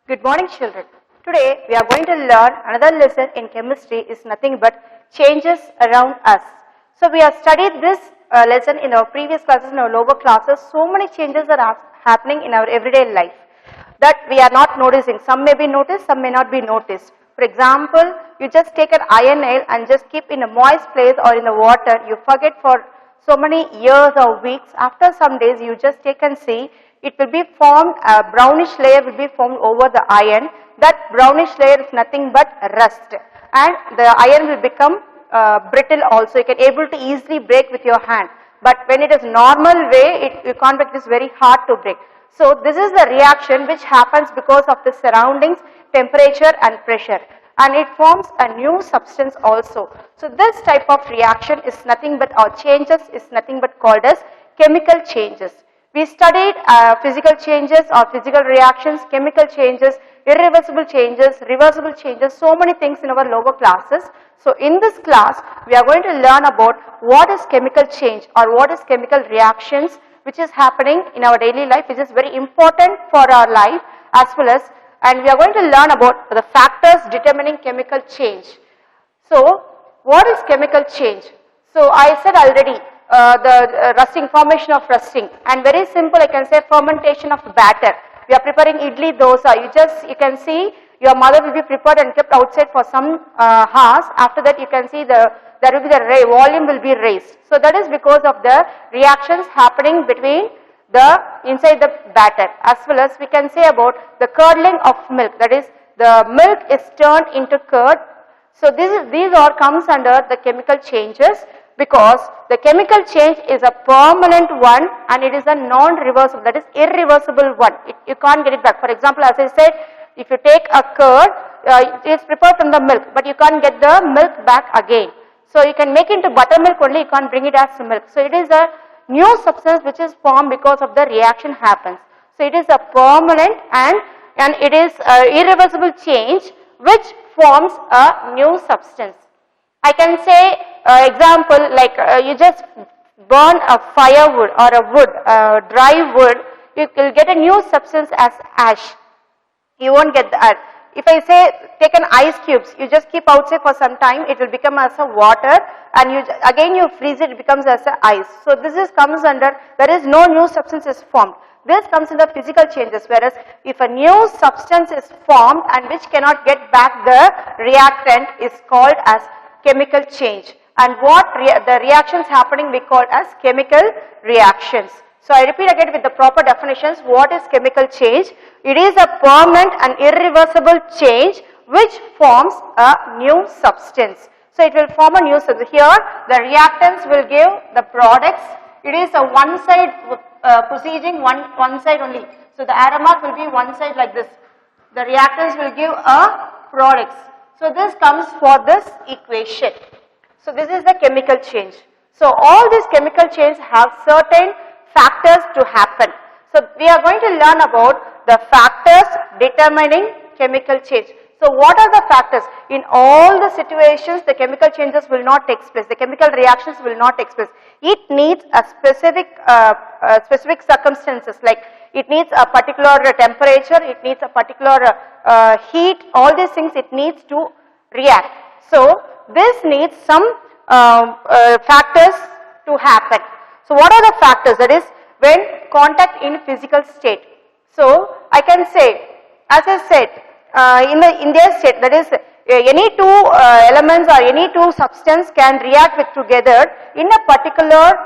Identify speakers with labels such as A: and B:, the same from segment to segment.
A: Good morning, children. Today we are going to learn another lesson in chemistry is nothing but changes around us. So we have studied this lesson in our previous classes, in our lower classes. So many changes are happening in our everyday life that we are not noticing. Some may be noticed, some may not be noticed. For example, you just take an iron nail and just keep in a moist place or in the water. You forget for so many years or weeks. After some days, you just take and see. It will be formed, a brownish layer will be formed over the iron. That brownish layer is nothing but rust, and the iron will become brittle also. You can able to easily break with your hand. But when it is normal way, you can't break. It is very hard to break. So this is the reaction which happens because of the surroundings, temperature and pressure, and it forms a new substance also. So this type of reaction is nothing but, or changes is nothing but called as chemical changes. We studied physical changes or physical reactions, chemical changes, irreversible changes, reversible changes, so many things in our lower classes. So in this class, we are going to learn about what is chemical change or what is chemical reactions which is happening in our daily life, which is very important for our life as well as, and we are going to learn about the factors determining chemical change. So what is chemical change? So I said already, the rusting, formation of rusting, and very simple, I can say fermentation of batter. We are preparing idli dosa. You can see your mother will be prepared and kept outside for some hours. After that, you can see there will be the volume will be raised. So that is because of the reactions happening between the inside the batter, as well as we can say about the curdling of milk. That is, the milk is turned into curd. So these all comes under the chemical changes, because the chemical change is a permanent one and it is a non-reversible, that is irreversible one. You can't get it back. For example, as I said, if you take a curd, it is prepared from the milk, but you can't get the milk back again. So you can make into buttermilk only, you can't bring it as milk. So it is a new substance which is formed because of the reaction happens. So it is a permanent and it is a irreversible change which forms a new substance. I can say example like you just burn a firewood or a wood, dry wood, you will get a new substance as ash. You won't get that. If I say take an ice cubes, you just keep outside for some time, it will become as a water, and again you freeze it, it becomes as a ice. So this comes under, there is no new substance is formed. This comes in the physical changes, whereas if a new substance is formed and which cannot get back the reactant is called as chemical change. And what the reactions happening we call as chemical reactions. So I repeat again with the proper definitions. What is chemical change? It is a permanent and irreversible change which forms a new substance. So it will form a new substance. Here the reactants will give the products. It is a one side proceeding, one side only. So the arrow mark will be one side like this. The reactants will give a products. So this comes for this equation. So this is the chemical change. So all these chemical changes have certain factors to happen. So we are going to learn about the factors determining chemical change. So what are the factors? In all the situations, the chemical changes will not take place. The chemical reactions will not take place. It needs a specific circumstances, like it needs a particular temperature, it needs a particular heat, all these things it needs to react. So this needs some factors to happen. So what are the factors? That is when contact in physical state. So I can say, as I said, in their state, that is any two elements or any two substance can react with together in a particular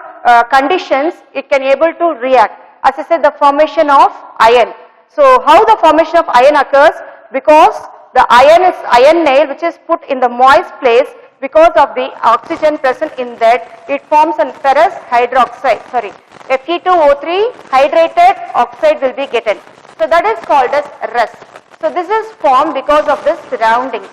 A: conditions, it can able to react. As I said, the formation of iron. So how the formation of iron occurs? Because the iron is iron nail which is put in the moist place, because of the oxygen present in that, it forms a ferrous hydroxide, Fe2O3 hydrated oxide will be getting. So that is called as rust. So this is formed because of the surroundings.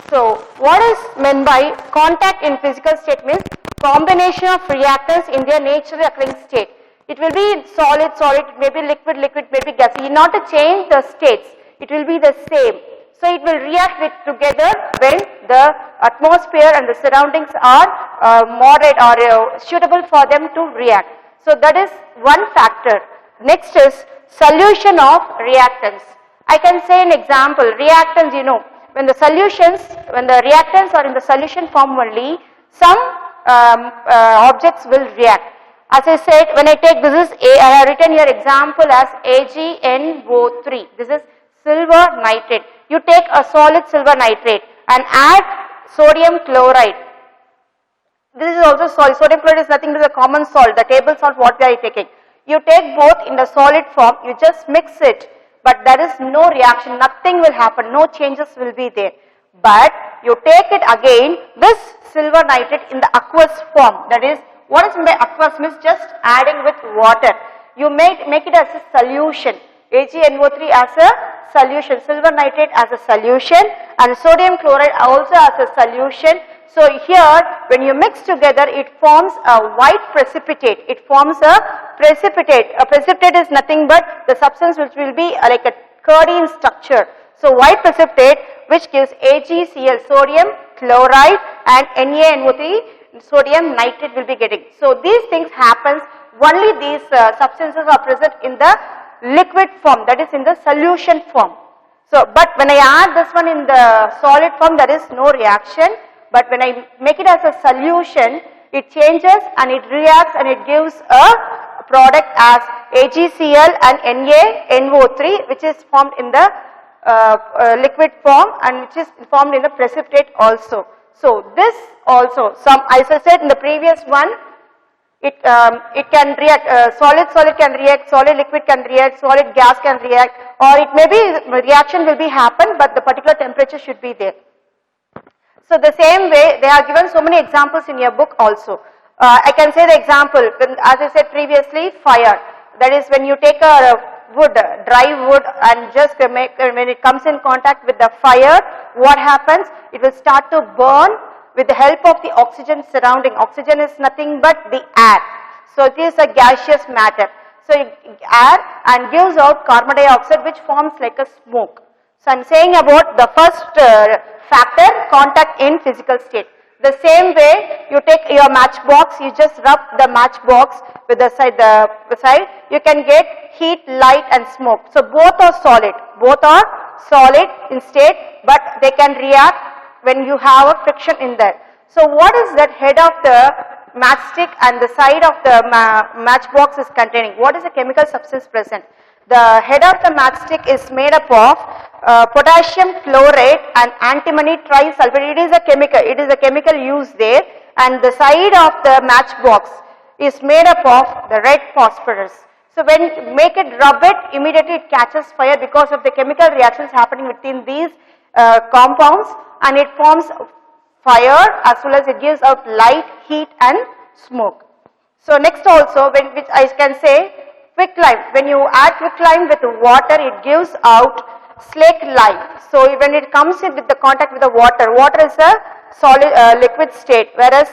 A: So what is meant by contact in physical state means combination of reactants in their naturally occurring state. It will be solid, maybe liquid, maybe gas. You not to change the states, it will be the same. So it will react with together when the atmosphere and the surroundings are moderate or suitable for them to react. So that is one factor. Next is solution of reactants. I can say an example, reactants, you know, when the reactants are in the solution form only, some objects will react. As I said, when I take this is I have written your example as AgNO3. This is silver nitrate. You take a solid silver nitrate and add sodium chloride. This is also solid. Sodium chloride is nothing but a common salt, the table salt what we are taking. You take both in the solid form, you just mix it, but there is no reaction, nothing will happen, no changes will be there. But you take it again, this silver nitrate in the aqueous form, that is, what is meant by aqueous means just adding with water. You make it as a solution, AgNO3 as a solution, silver nitrate as a solution, and sodium chloride also as a solution. So here, when you mix together, it forms a white precipitate. It forms a precipitate. A precipitate is nothing but the substance which will be like a curdy in structure. So white precipitate which gives AgCl, sodium chloride, and NaNO3, sodium nitrate will be getting. So these things happens, only these substances are present in the liquid form, that is in the solution form. So, but when I add this one in the solid form, there is no reaction. But when I make it as a solution, it changes and it reacts and it gives a product as AgCl and NaNO3, which is formed in the liquid form and which is formed in the precipitate also. So this also, as I said in the previous one, it can react, solid can react, solid liquid can react, solid gas can react, or it may be reaction will be happen, but the particular temperature should be there. So the same way, they are given so many examples in your book also. I can say the example, as I said previously, fire. That is when you take a wood, dry wood, and just make, when it comes in contact with the fire, what happens? It will start to burn with the help of the oxygen surrounding. Oxygen is nothing but the air. So it is a gaseous matter. So air and gives out carbon dioxide which forms like a smoke. So I am saying about the first factor, contact in physical state. The same way you take your matchbox, you just rub the matchbox with the side, you can get heat, light and smoke. So both are solid in state, but they can react when you have a friction in there. So what is that head of the matchstick and the side of the matchbox is containing? What is the chemical substance present? The head of the matchstick is made up of potassium chloride and antimony trisulfate. It is a chemical used there, and the side of the matchbox is made up of the red phosphorus. So when you make it, rub it, immediately it catches fire because of the chemical reactions happening within these compounds, and it forms fire as well as it gives out light, heat and smoke. So next also, which I can say, quicklime. When you add quicklime with water, it gives out slake lime. So when it comes in with the contact with the water is a solid liquid state, whereas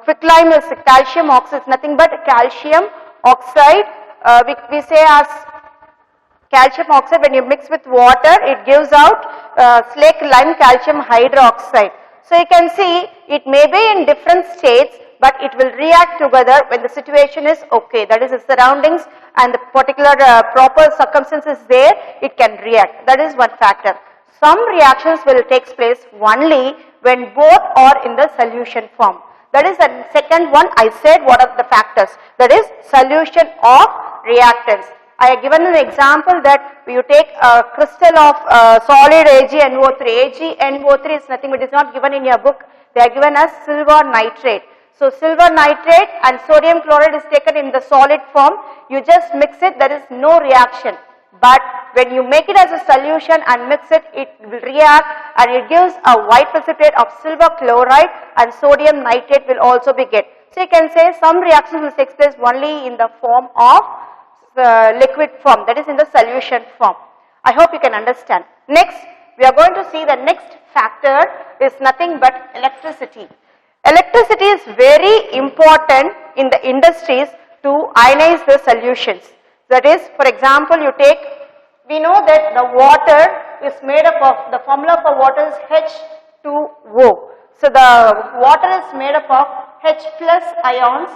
A: quicklime is calcium oxide, nothing but calcium oxide. We say as calcium oxide. When you mix with water, it gives out slake lime calcium hydroxide. So you can see it may be in different states, but it will react together when the situation is okay. That is, the surroundings and the particular proper circumstances there, it can react. That is one factor. Some reactions will take place only when both are in the solution form. That is the second one. I said what are the factors. That is solution of reactants. I have given an example that you take a crystal of solid AgNO3. AgNO3 is nothing, but it is not given in your book. They are given as silver nitrate. So silver nitrate and sodium chloride is taken in the solid form. You just mix it, there is no reaction. But when you make it as a solution and mix it, it will react and it gives a white precipitate of silver chloride, and sodium nitrate will also be get. So you can say some reactions will take place only in the form of liquid form, that is in the solution form. I hope you can understand. Next, we are going to see the next factor is nothing but electricity. Electricity is very important in the industries to ionize the solutions. That is, for example, we know that the water is made up of, the formula for water is H2O. So the water is made up of H plus ions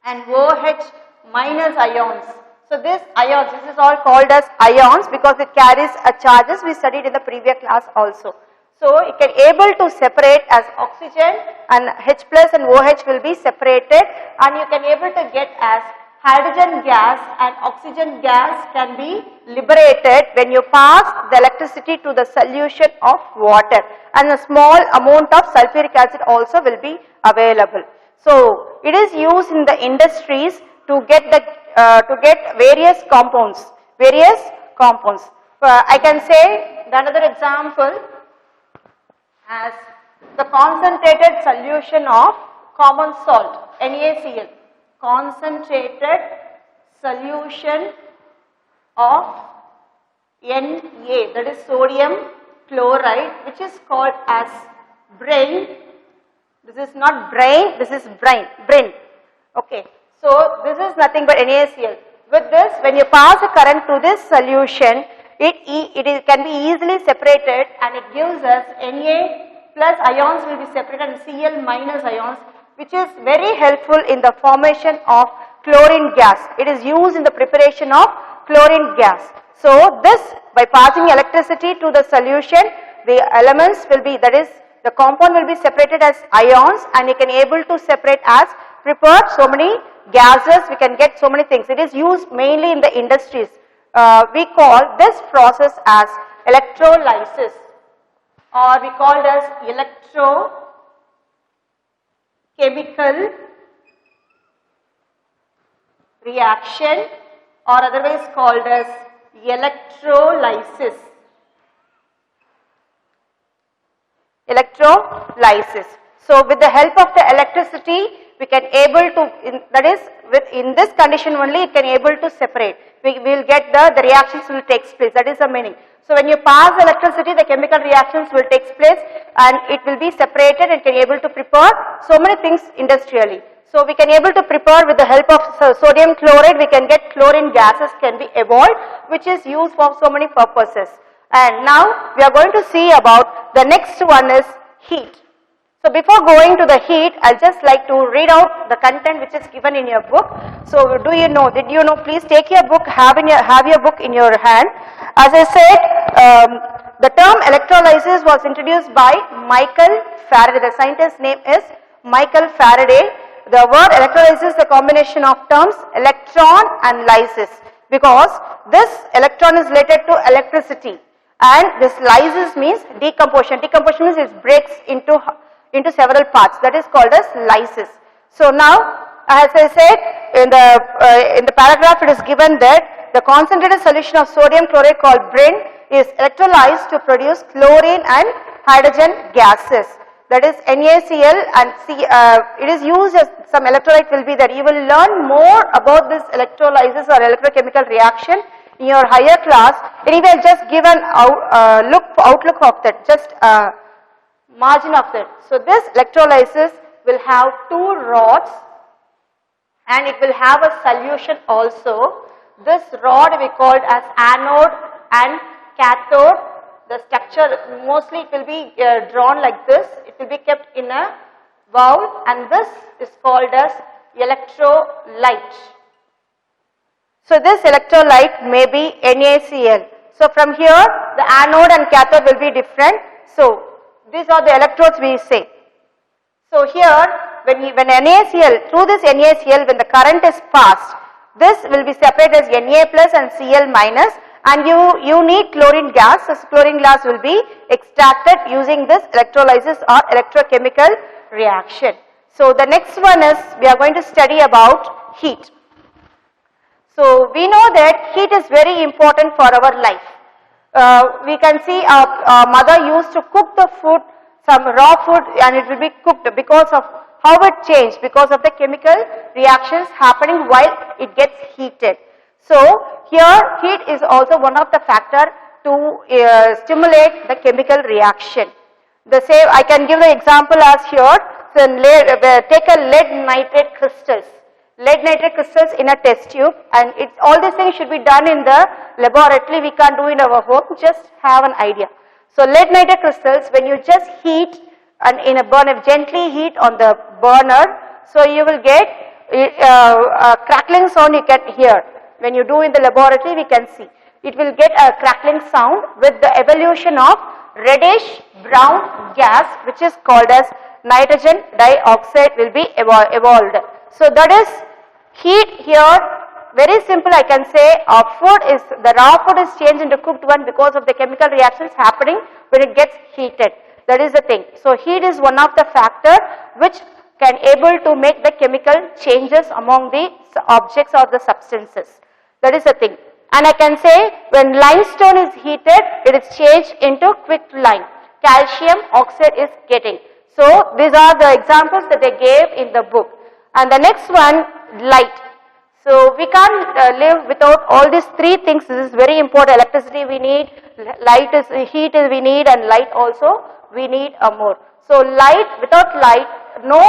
A: and OH minus ions. So this ions, this is all called as ions because it carries a charges we studied in the previous class also. So it can able to separate as oxygen and H plus and OH will be separated, and you can able to get as hydrogen gas and oxygen gas can be liberated when you pass the electricity to the solution of water, and a small amount of sulfuric acid also will be available. So it is used in the industries to get various compounds. I can say another example as the concentrated solution of common salt, NaCl. Concentrated solution of Na, that is sodium chloride, which is called as brine. This is not brain, this is brine. Okay. So this is nothing but NaCl. With this, when you pass a current to this solution, it can be easily separated, and it gives us Na plus ions will be separated and Cl minus ions, which is very helpful in the formation of chlorine gas. It is used in the preparation of chlorine gas. So this, by passing electricity to the solution, the elements will be, that is the compound will be separated as ions, and you can able to separate as prepared so many gases, we can get so many things. It is used mainly in the industries. We call this process as electrolysis, or we call it as electrochemical reaction, or otherwise called as electrolysis. So with the help of the electricity, we can able to, in this condition only, it can able to separate. We will get the reactions will take place. That is the meaning. So when you pass electricity, the chemical reactions will take place, and it will be separated and can able to prepare so many things industrially. So we can able to prepare with the help of sodium chloride, we can get chlorine gases can be evolved, which is used for so many purposes. And now we are going to see about the next one is heat. So before going to the heat, I'll just like to read out the content which is given in your book. So did you know, please take your book, have your book in your hand. As I said, the term electrolysis was introduced by Michael Faraday. The scientist's name is Michael Faraday. The word electrolysis is a combination of terms electron and lysis, because this electron is related to electricity, and this lysis means decomposition. Decomposition means it breaks into several parts. That is called as lysis. So now, as I said in the paragraph, it is given that the concentrated solution of sodium chloride called brine is electrolyzed to produce chlorine and hydrogen gases. That is NaCl, and it is used as some electrolyte will be there. You will learn more about this electrolysis or electrochemical reaction in your higher class. Anyway, just give an outlook of that, just margin of that. So this electrolysis will have two rods, and it will have a solution also. This rod we called as anode and cathode. The structure mostly it will be drawn like this. It will be kept in a bowl, and this is called as electrolyte. So this electrolyte may be NaCl. So from here the anode and cathode will be different. So these are the electrodes we say. So here when NaCl, through this NaCl, when the current is passed, this will be separated as Na plus and Cl minus, and you need chlorine gas. This chlorine gas will be extracted using this electrolysis or electrochemical reaction. So the next one is we are going to study about heat. So we know that heat is very important for our life. We can see our mother used to cook the food, some raw food, and it will be cooked because of how it changed, because of the chemical reactions happening while it gets heated. So here heat is also one of the factor to stimulate the chemical reaction. The same, I can give the example as here. So take a lead nitrate crystals. Lead nitrate crystals in a test tube, and all these things should be done in the laboratory. We can't do in our home, just have an idea. So lead nitrate crystals, when you just heat and in a burner, gently heat on the burner, so you will get a crackling sound you can hear. when you do in the laboratory, we can see. It will get a crackling sound with the evolution of reddish brown gas, which is called as nitrogen dioxide will be evolved. So that is heat here. Very simple, I can say our food is, the raw food is changed into cooked one because of the chemical reactions happening when it gets heated. That is the thing. So heat is one of the factor which can able to make the chemical changes among the objects or the substances. That is the thing. And I can say when limestone is heated, it is changed into quicklime. Calcium oxide is getting. So these are the examples that they gave in the book. And the next one, light. So we can't live without all these three things. This is very important. Electricity we need, light is heat we need, and light also we need more. So light, without light, no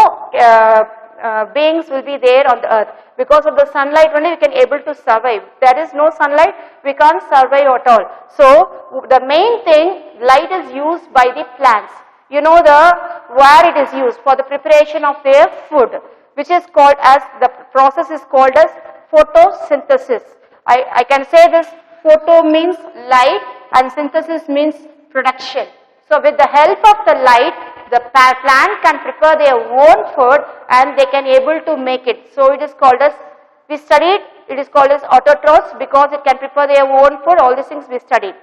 A: beings will be there on the earth. Because of the sunlight only we can able to survive. If there is no sunlight, we can't survive at all. So the main thing, light is used by the plants. You know where it is used for the preparation of their food, which is called as, the process is called as photosynthesis. I can say this, photo means light and synthesis means production. So with the help of the light, the plant can prepare their own food and they can able to make it. So it is called as, we studied, it is called as autotrophs because it can prepare their own food, all these things we studied.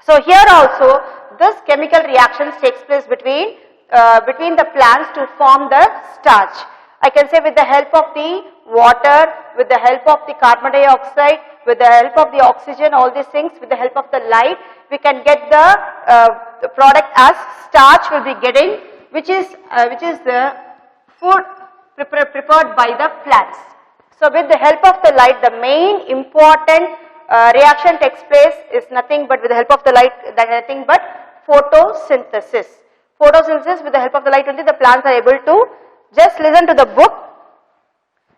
A: So here also, this chemical reactions takes place between the plants to form the starch. I can say with the help of the water, with the help of the carbon dioxide, with the help of the oxygen, all these things, with the help of the light, we can get the product as starch will be getting, which is the food prepared by the plants. So with the help of the light, the main important reaction takes place is nothing but with the help of the light, that nothing but photosynthesis. Photosynthesis, with the help of the light only the plants are able to. Just listen to the book.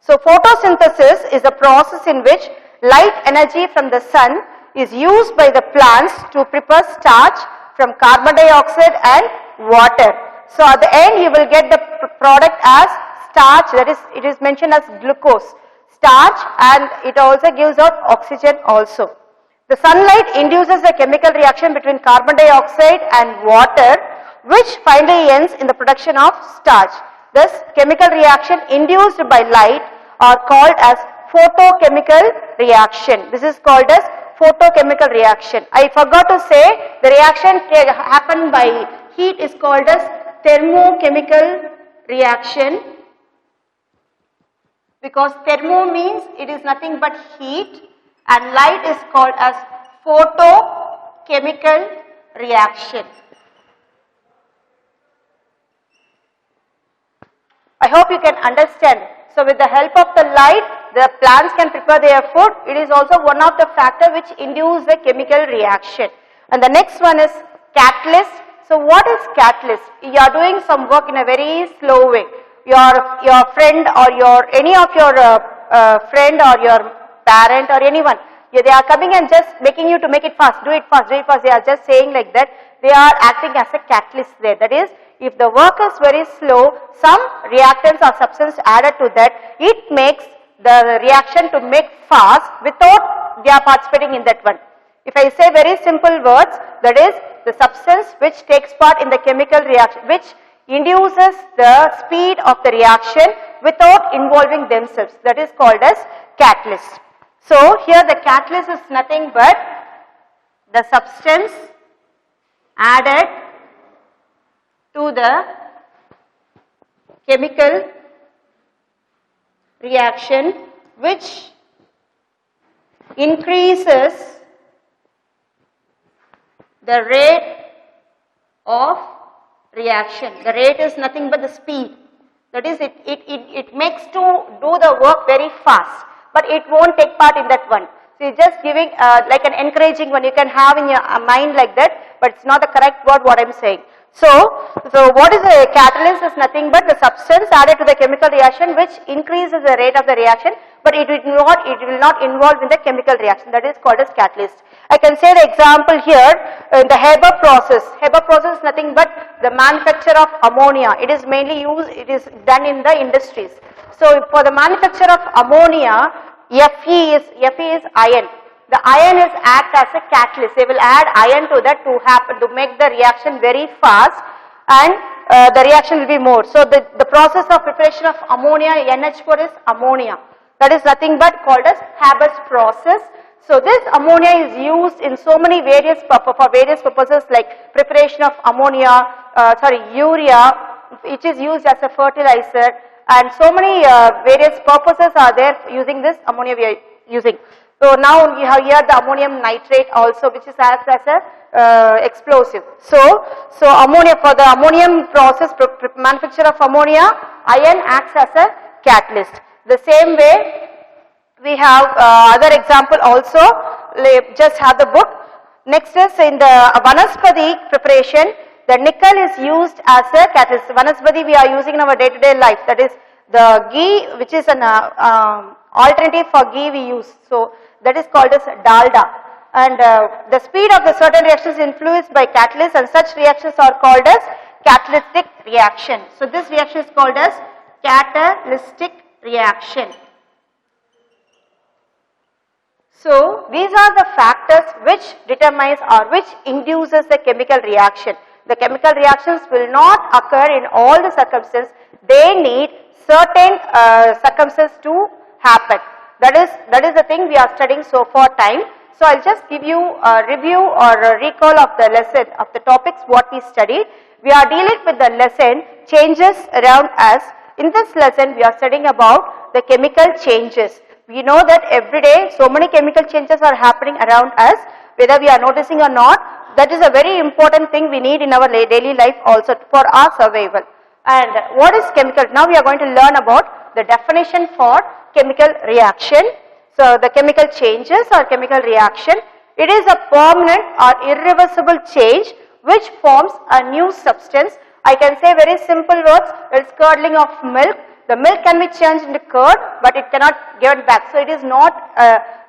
A: So photosynthesis is a process in which light energy from the sun is used by the plants to prepare starch from carbon dioxide and water. So at the end you will get the product as starch, that is, it is mentioned as glucose. Starch, and it also gives out oxygen also. The sunlight induces a chemical reaction between carbon dioxide and water, which finally ends in the production of starch. This chemical reaction induced by light are called as photochemical reaction. This is called as photochemical reaction. I forgot to say the reaction happened by heat is called as thermochemical reaction, because thermo means it is nothing but heat and light is called as photochemical reaction. I hope you can understand. So with the help of the light, the plants can prepare their food. It is also one of the factors which induce the chemical reaction. And the next one is catalyst. So what is catalyst? You are doing some work in a very slow way. Your friend or any of your friend or your parent or anyone, they are coming and just making you to make it fast, do it fast, do it fast. They are just saying like that. They are acting as a catalyst there. That is, if the work is very slow, some reactants or substance added to that, it makes the reaction to make fast without they are participating in that one. If I say very simple words, that is the substance which takes part in the chemical reaction, which induces the speed of the reaction without involving themselves. That is called as catalyst. So here the catalyst is nothing but the substance added to the chemical reaction which increases the rate of reaction. The rate is nothing but the speed. That is, it makes to do the work very fast, but it won't take part in that one. So you're just giving like an encouraging one you can have in your mind like that, but it's not the correct word what I'm saying. So what is a catalyst is nothing but the substance added to the chemical reaction which increases the rate of the reaction, but it will not involve in the chemical reaction. That is called as catalyst. I can say the example here in the Haber process. Haber process is nothing but the manufacture of ammonia. It is mainly used, it is done in the industries. So for the manufacture of ammonia, Fe is iron. The iron is act as a catalyst. They will add iron to that to make the reaction very fast, and the reaction will be more. So the process of preparation of ammonia, NH4 is ammonia. That is nothing but called as Haber's process. So this ammonia is used in so many for various purposes like preparation of urea. It is used as a fertilizer, and so many various purposes are there using this ammonia we are using. So now you have here the ammonium nitrate also, which is acts as a explosive. So ammonia, for the ammonium process, manufacture of ammonia, iron acts as a catalyst. The same way we have other example also. Just have the book. Next is in the Vanaspati preparation, the nickel is used as a catalyst. Vanaspati we are using in our day-to-day life. That is the ghee, which is an alternative for ghee we use. So that is called as dalda. And the speed of the certain reactions is influenced by catalysts, and such reactions are called as catalytic reaction. So this reaction is called as catalytic reaction. So these are the factors which determines or which induces the chemical reaction. The chemical reactions will not occur in all the circumstances. They need certain circumstances to happen. That is the thing we are studying so far time. So I'll just give you a review or a recall of the lesson of the topics what we studied. We are dealing with the lesson changes around us. In this lesson we are studying about the chemical changes. We know that every day so many chemical changes are happening around us, whether we are noticing or not. That is a very important thing we need in our daily life also for our survival. And what is chemical? Now we are going to learn about the definition for chemical reaction. So the chemical changes or chemical reaction, it is a permanent or irreversible change which forms a new substance. I can say very simple words, it's curdling of milk. The milk can be changed into curd, but it cannot give it back. So it is not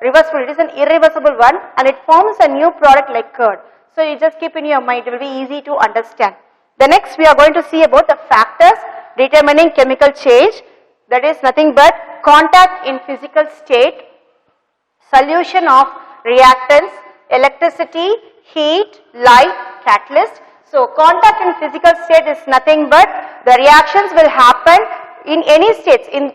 A: reversible, it is an irreversible one, and it forms a new product like curd. So you just keep in your mind, it will be easy to understand. The next we are going to see about the factors determining chemical change. That is nothing but contact in physical state, solution of reactants, electricity, heat, light, catalyst. So contact in physical state is nothing but the reactions will happen in any states. In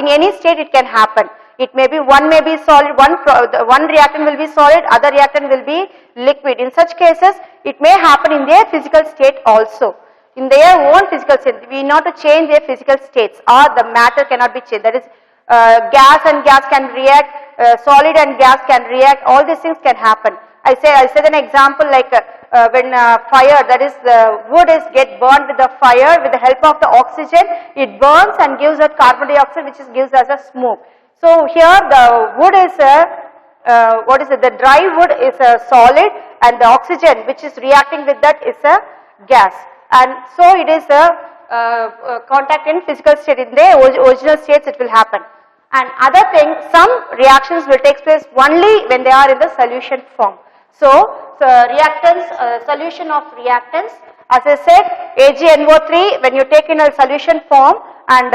A: any state it can happen. It may be one may be solid, one reactant will be solid, other reactant will be liquid. In such cases, it may happen in their physical state also. In their own physical state, we need not to change their physical states, or the matter cannot be changed. That is, gas and gas can react, solid and gas can react. All these things can happen. I said an example like when fire, that is the wood is get burned with the fire with the help of the oxygen. It burns and gives out carbon dioxide, which gives us a smoke. So here the wood is the dry wood is a solid, and the oxygen which is reacting with that is a gas, and so it is a contact in physical state. In the original states it will happen. And other thing, some reactions will take place only when they are in the solution form. So reactants, solution of reactants, as I said, AgNO3 when you take in a solution form, and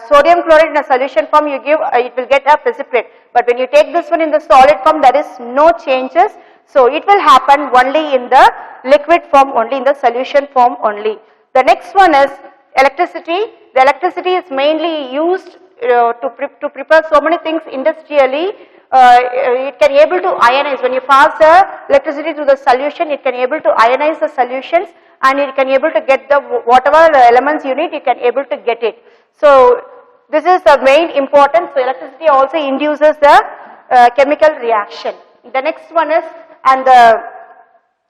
A: sodium chloride in a solution form you give, it will get a precipitate. But when you take this one in the solid form, there is no changes. So it will happen only in the liquid form, only in the solution form only. The next one is electricity. The electricity is mainly used to prepare so many things industrially. It can able to ionize. When you pass the electricity through the solution, it can able to ionize the solutions, and it can able to get the whatever elements you need, you can able to get it. So this is the main importance. So electricity also induces the chemical reaction. The next one is, and the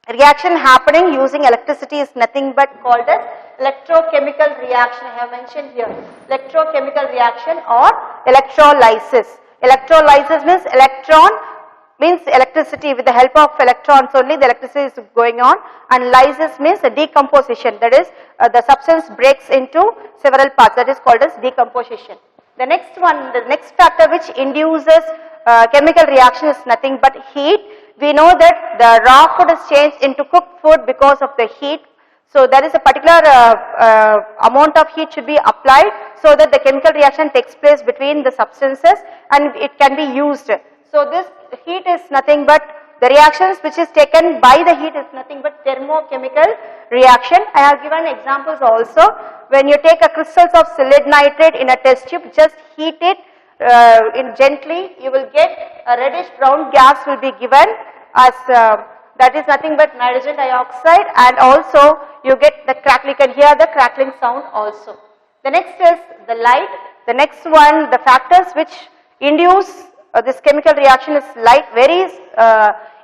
A: reaction happening using electricity is nothing but called as electrochemical reaction. I have mentioned here electrochemical reaction or electrolysis. Electrolysis means electron means electricity. With the help of electrons only the electricity is going on, and lysis means the decomposition. That is the substance breaks into several parts. That is called as decomposition. The next one, the next factor which induces chemical reaction is nothing but heat. We know that the raw food is changed into cooked food because of the heat. So there is a particular amount of heat should be applied. so that the chemical reaction takes place between the substances and it can be used. So this heat is nothing but the reactions which is taken by the heat is nothing but thermochemical reaction. I have given examples also. When you take a crystals of lead nitrate in a test tube, just heat it gently, you will get a reddish brown gas will be given as that is nothing but nitrogen dioxide, and also you get the crackle, you can hear the crackling sound also. The next is the light. The next one, the factors which induce this chemical reaction is light. Very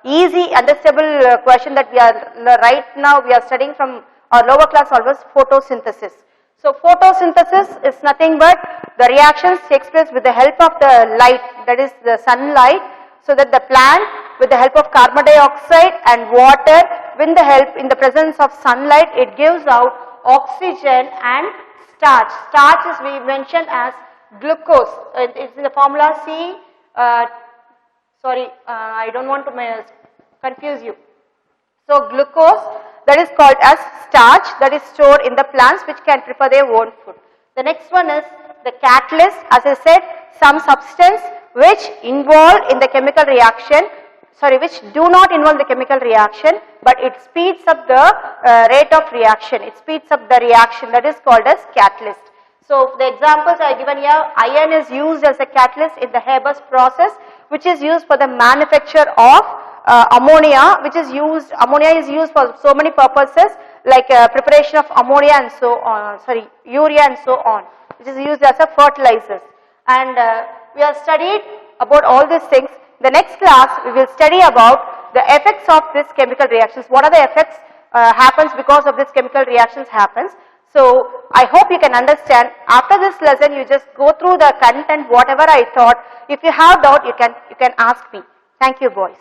A: easy understandable question that we are right now we are studying from our lower class solvers, photosynthesis. So photosynthesis is nothing but the reactions takes place with the help of the light, that is the sunlight, so that the plant with the help of carbon dioxide and water, in the presence of sunlight, it gives out oxygen and starch. Starch is we mentioned as glucose. It is in the formula C. I don't want to confuse you. So glucose, that is called as starch, that is stored in the plants which can prepare their own food. The next one is the catalyst. As I said, some substance which involved in the chemical reaction, which do not involve the chemical reaction, but it speeds up the rate of reaction. It speeds up the reaction, that is called as catalyst. So the examples I have given here, iron is used as a catalyst in the Haber's process, which is used for the manufacture of ammonia, ammonia is used for so many purposes like preparation of ammonia and so on, urea and so on, which is used as a fertilizers. And we have studied about all these things. The next class we will study about the effects of these chemical reactions. What are the effects happens because of this chemical reactions happens. So I hope you can understand. After this lesson you just go through the content whatever I taught. If you have doubt you can ask me. Thank you boys.